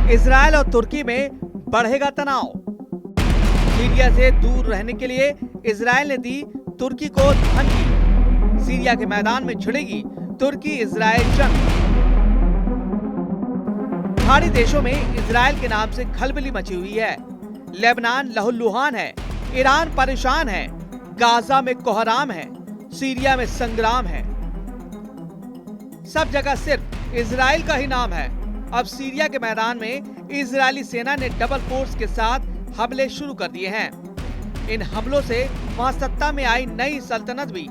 Israel और तुर्की में बढ़ेगा तनाव। सीरिया से दूर रहने के लिए इजरायल ने दी तुर्की को धमकी। सीरिया के मैदान में छिड़ेगी तुर्की इजरायल जंग। खाड़ी देशों में इजरायल के नाम से खलबली मची हुई है। लेबनान लहूलुहान है, ईरान परेशान है, गाजा में कोहराम है, सीरिया में संग्राम है। सब जगह सिर्फ इजरायल का ही नाम है। अब सीरिया के मैदान में इजरायली सेना ने डबल फोर्स के साथ हमले शुरू कर दिए हैं। इन हमलों से वहां सत्ता में आई नई सल्तनत भी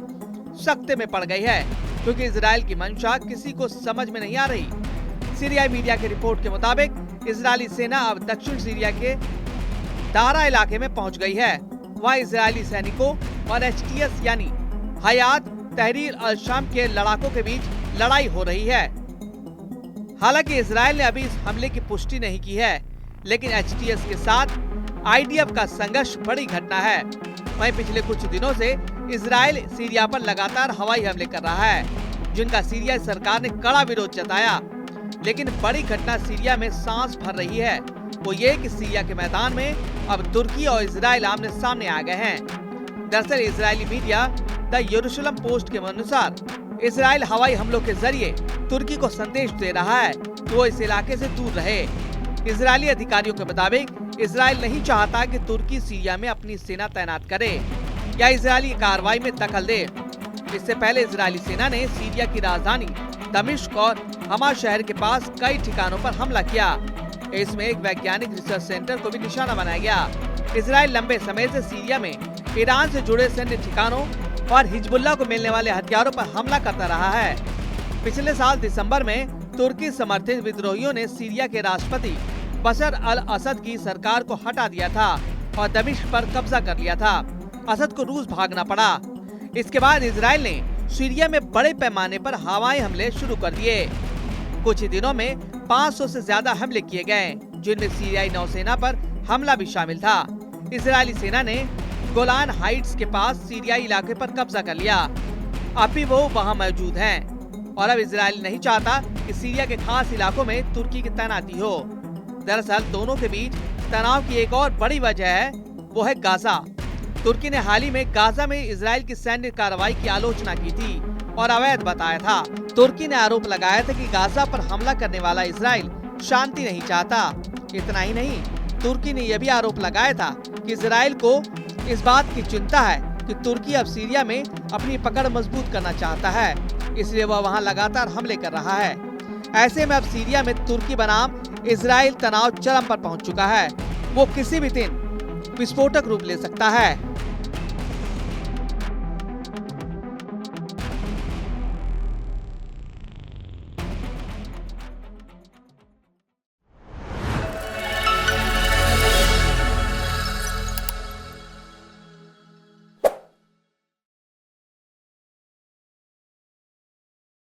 सख्ते में पड़ गई है, क्योंकि इजरायल की मंशा किसी को समझ में नहीं आ रही। सीरियाई मीडिया की रिपोर्ट के मुताबिक इजरायली सेना अब दक्षिण सीरिया के दारा इलाके में पहुंच गई है। वहां इजरायली सैनिकों और एचटीएस यानी हयात तहरीर अल शाम के लड़ाकों के बीच लड़ाई हो रही है। हालांकि इजरायल ने अभी इस हमले की पुष्टि नहीं की है, लेकिन एचटीएस के साथ आईडीएफ का संघर्ष बड़ी घटना है। वहीं पिछले कुछ दिनों से इजरायल सीरिया पर लगातार हवाई हमले कर रहा है, जिनका सीरिया सरकार ने कड़ा विरोध जताया। लेकिन बड़ी घटना सीरिया में सांस भर रही है, वो ये कि सीरिया के मैदान में अब तुर्की और इजरायल आमने सामने आ गए हैं। दरअसल इजरायली मीडिया द यरूशलेम पोस्ट के अनुसार इजरायल हवाई हमलों के जरिए तुर्की को संदेश दे रहा है कि वो इस इलाके से दूर रहे। इजरायली अधिकारियों के मुताबिक इजरायल नहीं चाहता कि तुर्की सीरिया में अपनी सेना तैनात करे या इजरायली कार्रवाई में दखल दे। इससे पहले इजरायली सेना ने सीरिया की राजधानी दमिश्क और हमा शहर के पास कई ठिकानों पर हमला किया। इसमें एक वैज्ञानिक रिसर्च सेंटर को भी निशाना बनाया गया। इजरायल लंबे समय से सीरिया में ईरान से जुड़े सैन्य ठिकानों और हिजबुल्लाह को मिलने वाले हथियारों पर हमला करता रहा है। पिछले साल दिसंबर में तुर्की समर्थित विद्रोहियों ने सीरिया के राष्ट्रपति बशर अल असद की सरकार को हटा दिया था और दमिश्क पर कब्जा कर लिया था। असद को रूस भागना पड़ा। इसके बाद इजरायल ने सीरिया में बड़े पैमाने पर हवाई हमले शुरू कर दिए। कुछ ही दिनों में 500 से ज्यादा हमले किए गए, जिनमें सीरियाई नौसेना पर हमला भी शामिल था। इजरायली सेना ने गोलान हाइट्स के पास सीरियाई इलाके पर कब्जा कर लिया। अब भी वो वहां मौजूद हैं और अब इजरायल नहीं चाहता कि सीरिया के खास इलाकों में तुर्की की तैनाती हो। दरअसल दोनों के बीच तनाव की एक और बड़ी वजह है, वो है गाजा। तुर्की ने हाल ही में गाजा में इजरायल की सैन्य कार्रवाई की आलोचना की थी और अवैध बताया था। तुर्की ने आरोप लगाया था कि गाजा पर हमला करने वाला इजरायल शांति नहीं चाहता। इतना ही नहीं, तुर्की ने यह भी आरोप लगाया था कि इजरायल को इस बात की चिंता है कि तुर्की अब सीरिया में अपनी पकड़ मजबूत करना चाहता है, इसलिए वह वहां लगातार हमले कर रहा है। ऐसे में अब सीरिया में तुर्की बनाम इजरायल तनाव चरम पर पहुंच चुका है। वो किसी भी दिन विस्फोटक रूप ले सकता है।